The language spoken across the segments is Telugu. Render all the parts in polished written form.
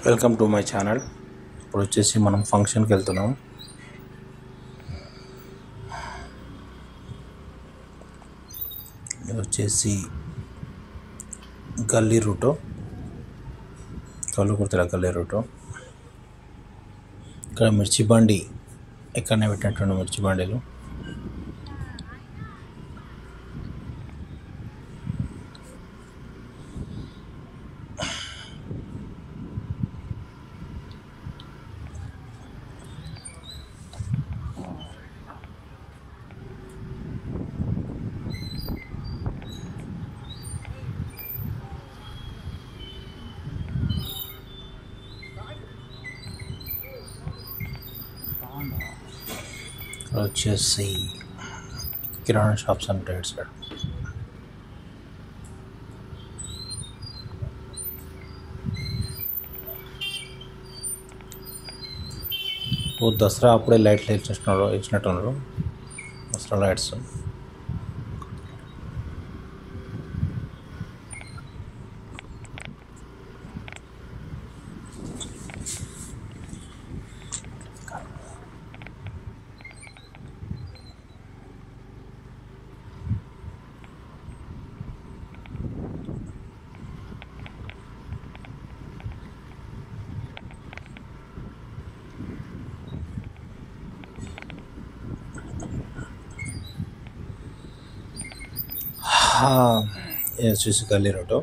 Welcome to my channel. ఇప్పుడు వచ్చేసి మనం ఫంక్షన్కి వెళ్తున్నాం. ఇది వచ్చేసి గల్లీ రూటు, కల్లుకుర్తిల గల్లీ రూటు. ఇక్కడ మిర్చి బండి ఎక్కడనే పెట్టినట్టు మిర్చి బండిలు. వచ్చేసి కిరాణా షాప్స్ అంటే ఇటు సైడ్. ఓ దసరా అప్పుడే లైట్లు ఇచ్చినట్టున్నారు. దసరా లైట్స్. ఇది వచ్చేసి గల్లీ రూటు.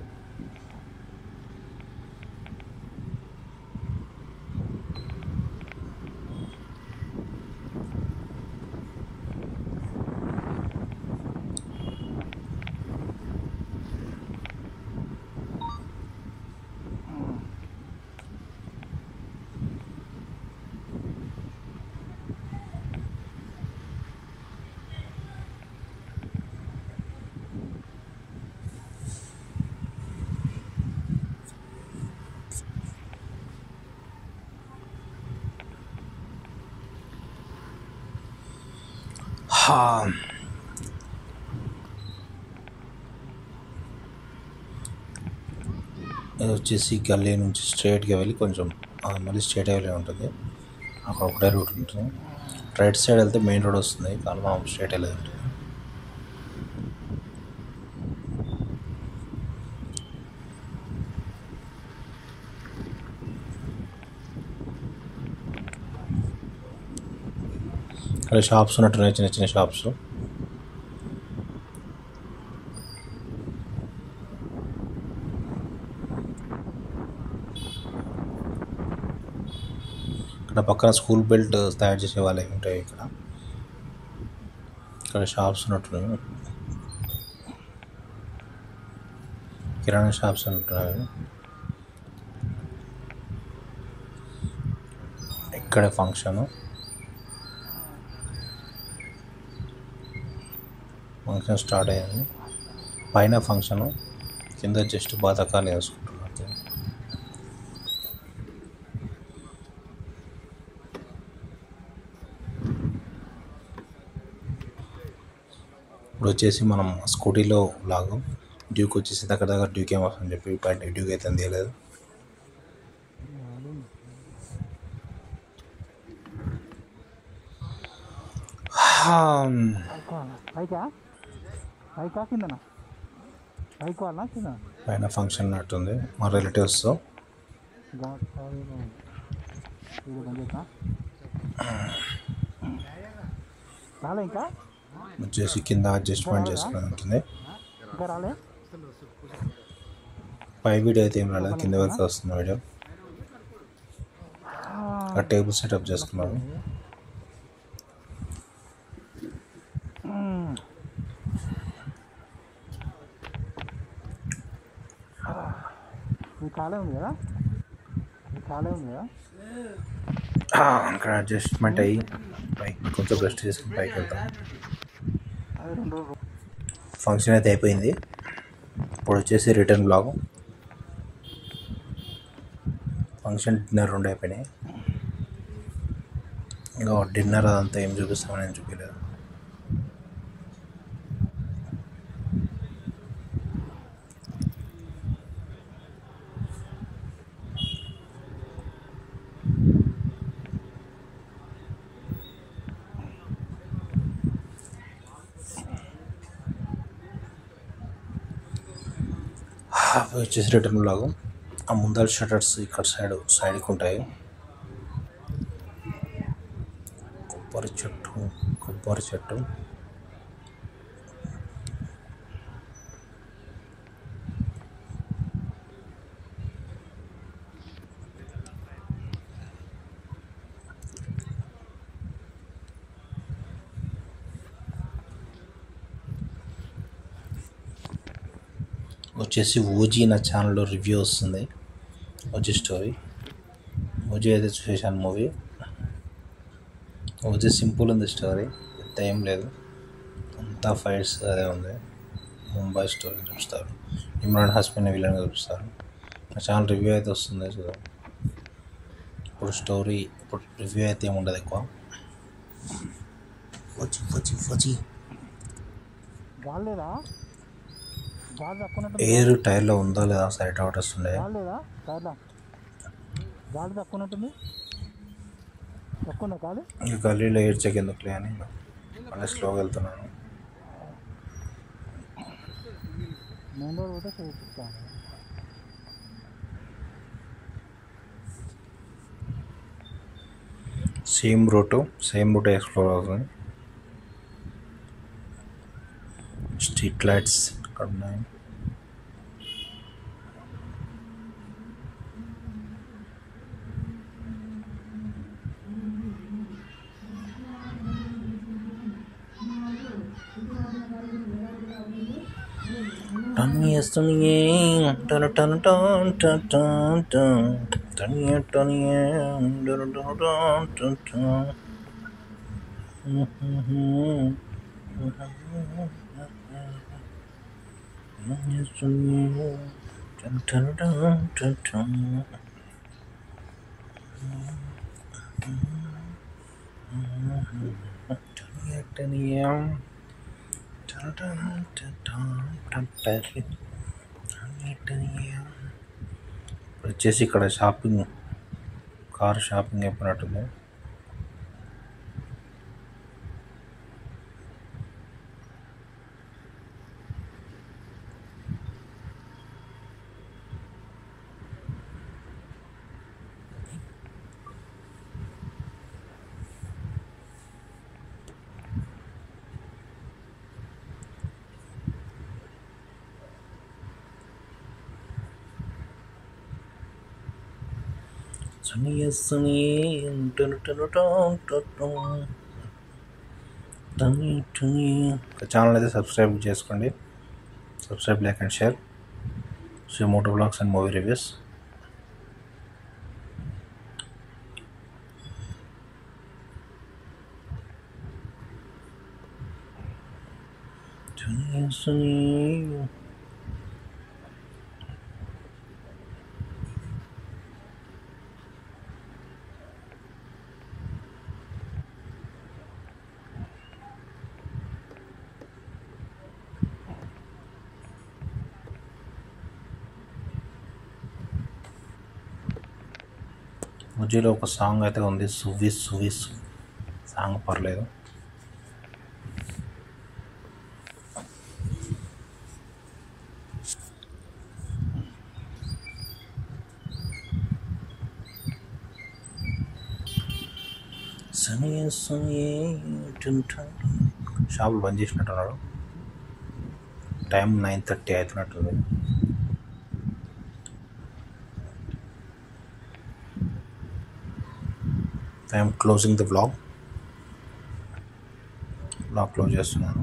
ఇది వచ్చేసి గల్లీ నుంచి స్ట్రైట్గా వెళ్ళి కొంచెం మళ్ళీ స్ట్రైట్గా వెళ్ళి ఉంటుంది. అక్కడ ఒకటే రూట్ ఉంటుంది. రైట్ సైడ్ వెళ్తే మెయిన్ రోడ్ వస్తుంది, కానీ మనం స్ట్రైట్ వెళ్ళేది ఉంటుంది. ఇక్కడ షాప్స్ ఉన్నట్టున్నాయి, చిన్న చిన్న షాప్స్. ఇక్కడ పక్కన స్కూల్ బెల్ట్ తయారు చేసే వాళ్ళవి ఉంటాయి. ఇక్కడ షాప్స్ ఉన్నట్టున్నాయి, కిరాణా షాప్స్ ఉంటున్నాయి. ఇక్కడే ఫంక్షన్ స్టార్ట్ అయ్యింది. పైన ఫంక్షన్, కింద జస్ట్ బాధకాలు వేసుకుంటున్నారు. ఇప్పుడు వచ్చేసి మనం స్కూటీలో లాగాం. డ్యూక్ వచ్చేసి దగ్గర డ్యూక్ ఏమొస్తుందని చెప్పి బయట డ్యూక్ అయితే తీయలేదు. పైన ఫంక్షన్ నట్టుంది, మా రిలేటివ్స్. వచ్చేసి కింద అడ్జస్ట్మెంట్ చేసుకుని ఉంటుంది. పై వీడియో అయితే ఏం రాలేదు, కింద వరకు వస్తుంది వీడియో. ఆ టేబుల్ సెటప్ చేసుకున్నాము. ఇక్కడ అడ్జస్ట్మెంట్ అయ్యి పైకి కొంచెం రెస్ట్ చేసుకుని పైకి వెళ్తాం. ఫంక్షన్ అయితే అయిపోయింది. ఇప్పుడు వచ్చేసి రిటర్న్ బ్లాగ్. ఫంక్షన్ డిన్నర్ 2 అయిపోయినాయి. ఇంకా డిన్నర్ అదంతా ఏం చూపిస్తామని నేను చూపించలేదు. అవి వచ్చేసి రిటర్న్ బ్లాగ్. ఆ ముందర షటర్స్ ఇక్కడ సైడ్కి ఉంటాయి. కొబ్బరి చెట్టు వచ్చేసి ఓజీ నా ఛానల్లో రివ్యూ వస్తుంది. OG story. ఓజీ అయితే చూసేసాను మూవీ. ఓజీ సింపుల్ ఉంది స్టోరీ, పెద్ద ఏం లేదు, అంతా ఫైట్స్ అదే ఉంది. ముంబై స్టోరీ చూపిస్తారు, ఇమ్రాన్ హస్బెండ్ విలన్గా చూపిస్తారు. నా ఛానల్ రివ్యూ అయితే వస్తుంది చూద్దాం. ఇప్పుడు రివ్యూ అయితే ఏమి ఉండదు ఎక్కువ. ఎయిర్ టైర్లో ఉందా లేదా సైడ్ అవుట్ వస్తుండే. ఈ గల్లీలో ఎయిర్ చెక్ ఎందుకులే అని అలా స్లోగా వెళ్తున్నాను. సేమ్ రూట్ ఎక్స్ప్లోర్ అవుతుంది. స్ట్రీట్ లైట్స్ ఇక్కడ ఉన్నాయి. వచ్చేసి ఇక్కడ కార్ షాపింగ్ అయిపోయినట్టుంది. ఛానల్ అయితే సబ్స్క్రైబ్ చేసుకోండి. Subscribe, like and share. So moto blogs and movie reviews. మధ్యలో ఒక సాంగ్ అయితే ఉంది, సువి సాంగ్ పర్లేదు. షాపులు బంద్ చేసినట్టున్నాడు. టైం 9:30 అవుతున్నట్టుంది. I'm closing the blog close చేస్తున్నాను.